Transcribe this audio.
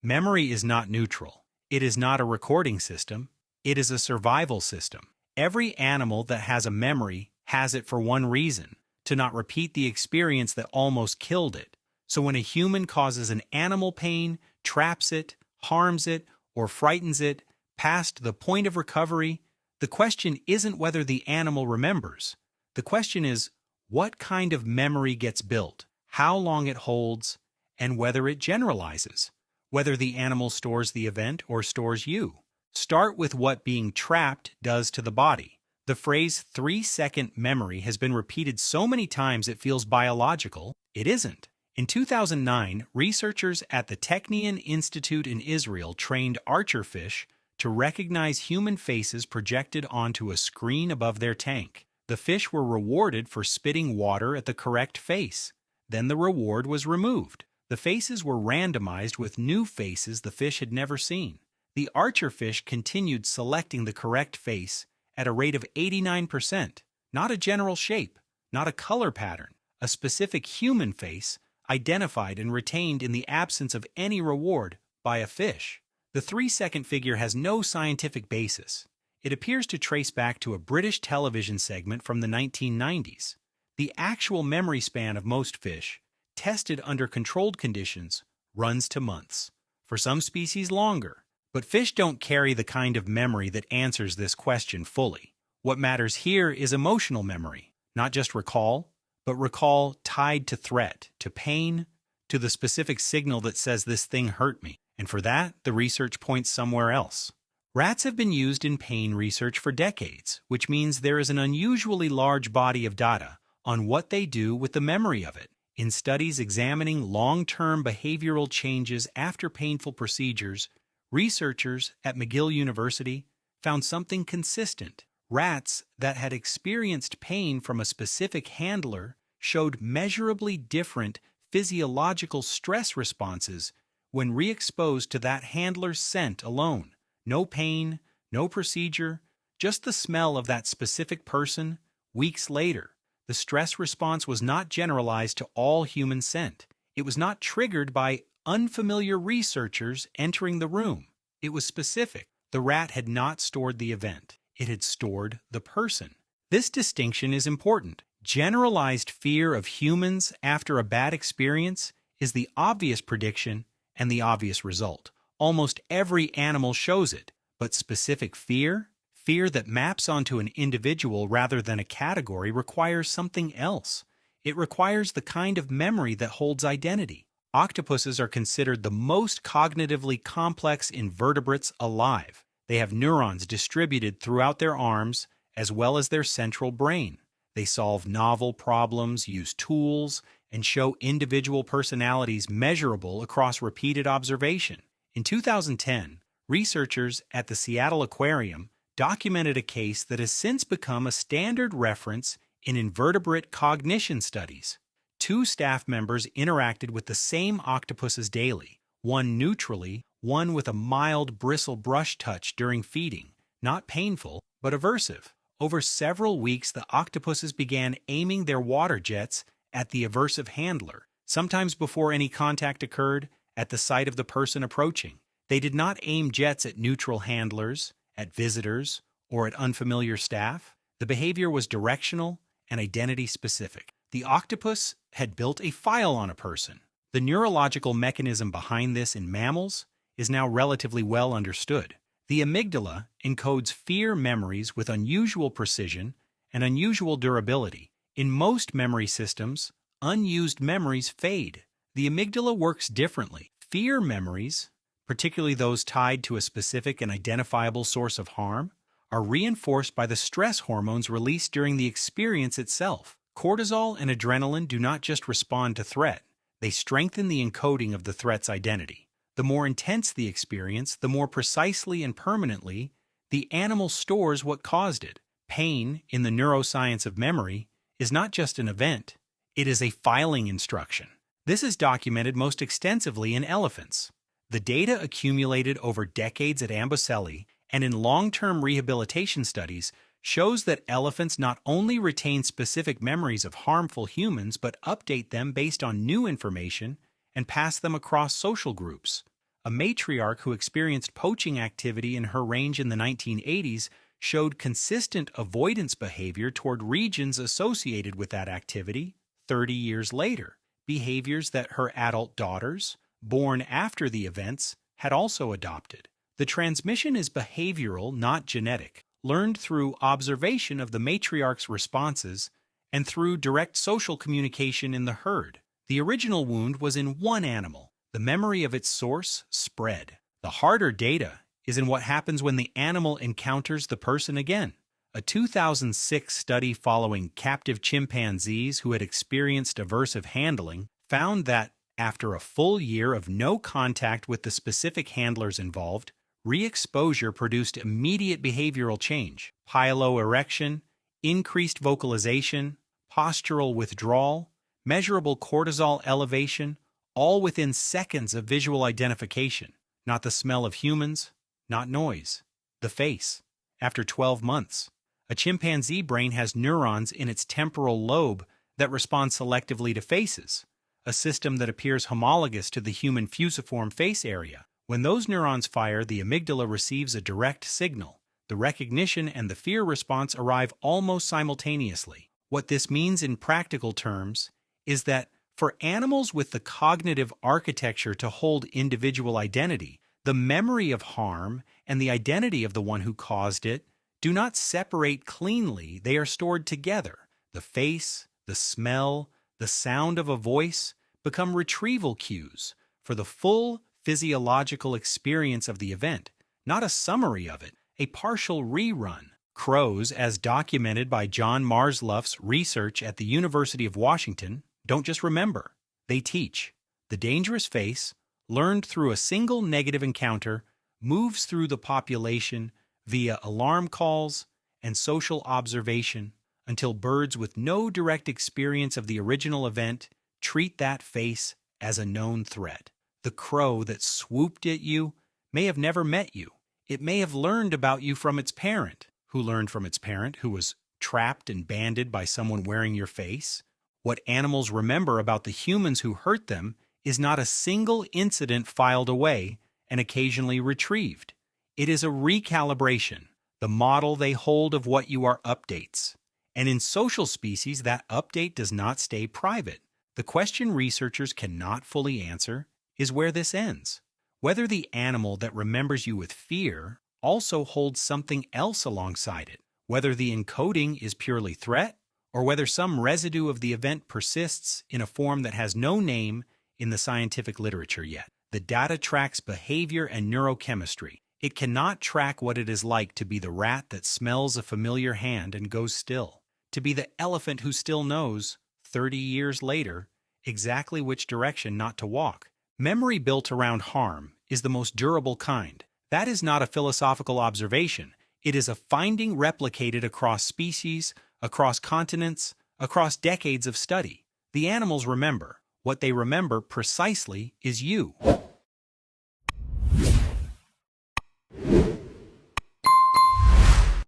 Memory is not neutral. It is not a recording system. It is a survival system. Every animal that has a memory has it for one reason: to not repeat the experience that almost killed it. So when a human causes an animal pain, traps it, harms it, or frightens it past the point of recovery, the question isn't whether the animal remembers. The question is, what kind of memory gets built, how long it holds, and whether it generalizes, whether the animal stores the event or stores you. Start with what being trapped does to the body. The phrase 3-second memory has been repeated so many times it feels biological. It isn't. In 2009, researchers at the Technion Institute in Israel trained archerfish to recognize human faces projected onto a screen above their tank. The fish were rewarded for spitting water at the correct face. Then the reward was removed. The faces were randomized with new faces the fish had never seen. The archerfish continued selecting the correct face at a rate of 89%, not a general shape, not a color pattern, a specific human face identified and retained in the absence of any reward by a fish. The 3-second figure has no scientific basis. It appears to trace back to a British television segment from the 1990s. The actual memory span of most fish, tested under controlled conditions, runs to months. For some species longer. But fish don't carry the kind of memory that answers this question fully. What matters here is emotional memory, not just recall, but recall tied to threat, to pain, to the specific signal that says this thing hurt me. And for that, the research points somewhere else. Rats have been used in pain research for decades, which means there is an unusually large body of data on what they do with the memory of it. In studies examining long-term behavioral changes after painful procedures, researchers at McGill University found something consistent. Rats that had experienced pain from a specific handler showed measurably different physiological stress responses when re-exposed to that handler's scent alone. No pain, no procedure, just the smell of that specific person weeks later. The stress response was not generalized to all human scent. It was not triggered by unfamiliar researchers entering the room. It was specific. The rat had not stored the event. It had stored the person. This distinction is important. Generalized fear of humans after a bad experience is the obvious prediction and the obvious result. Almost every animal shows it, but specific fear, fear that maps onto an individual rather than a category, requires something else. It requires the kind of memory that holds identity. Octopuses are considered the most cognitively complex invertebrates alive. They have neurons distributed throughout their arms as well as their central brain. They solve novel problems, use tools, and show individual personalities measurable across repeated observation. In 2010, researchers at the Seattle Aquarium documented a case that has since become a standard reference in invertebrate cognition studies. 2 staff members interacted with the same octopuses daily, one neutrally, one with a mild bristle brush touch during feeding, not painful, but aversive. Over several weeks, the octopuses began aiming their water jets at the aversive handler, sometimes before any contact occurred, at the sight of the person approaching. They did not aim jets at neutral handlers, at visitors, or at unfamiliar staff. The behavior was directional and identity-specific. The octopus had built a file on a person. The neurological mechanism behind this in mammals is now relatively well understood. The amygdala encodes fear memories with unusual precision and unusual durability. In most memory systems, unused memories fade. The amygdala works differently. Fear memories, particularly those tied to a specific and identifiable source of harm, are reinforced by the stress hormones released during the experience itself. Cortisol and adrenaline do not just respond to threat, they strengthen the encoding of the threat's identity. The more intense the experience, the more precisely and permanently the animal stores what caused it. Pain, in the neuroscience of memory, is not just an event, it is a filing instruction. This is documented most extensively in elephants. The data accumulated over decades at Amboseli and in long-term rehabilitation studies shows that elephants not only retain specific memories of harmful humans but update them based on new information and pass them across social groups. A matriarch who experienced poaching activity in her range in the 1980s showed consistent avoidance behavior toward regions associated with that activity 30 years later, behaviors that her adult daughters, born after the events, had also adopted. The transmission is behavioral, not genetic, learned through observation of the matriarch's responses and through direct social communication in the herd. The original wound was in one animal. The memory of its source spread. The harder data is in what happens when the animal encounters the person again. A 2006 study following captive chimpanzees who had experienced aversive handling found that after a full year of no contact with the specific handlers involved, re-exposure produced immediate behavioral change, piloerection, increased vocalization, postural withdrawal, measurable cortisol elevation, all within seconds of visual identification. Not the smell of humans, not noise. The face. After 12 months. A chimpanzee brain has neurons in its temporal lobe that respond selectively to faces, a system that appears homologous to the human fusiform face area. When those neurons fire, the amygdala receives a direct signal. The recognition and the fear response arrive almost simultaneously. What this means in practical terms is that for animals with the cognitive architecture to hold individual identity, the memory of harm and the identity of the one who caused it do not separate cleanly, they are stored together. The face, the smell, the sound of a voice become retrieval cues for the full physiological experience of the event, not a summary of it, a partial rerun. Crows, as documented by John Marsluff's research at the University of Washington, don't just remember, they teach. The dangerous face, learned through a single negative encounter, moves through the population via alarm calls and social observation until birds with no direct experience of the original event treat that face as a known threat. The crow that swooped at you may have never met you. It may have learned about you from its parent, who learned from its parent, who was trapped and banded by someone wearing your face. What animals remember about the humans who hurt them is not a single incident filed away and occasionally retrieved. It is a recalibration. The model they hold of what you are updates. And in social species, that update does not stay private. The question researchers cannot fully answer is where this ends. Whether the animal that remembers you with fear also holds something else alongside it. Whether the encoding is purely threat, or whether some residue of the event persists in a form that has no name in the scientific literature yet. The data tracks behavior and neurochemistry. It cannot track what it is like to be the rat that smells a familiar hand and goes still, to be the elephant who still knows, 30 years later, exactly which direction not to walk. Memory built around harm is the most durable kind. That is not a philosophical observation. It is a finding replicated across species, across continents, across decades of study. The animals remember. What they remember precisely is you.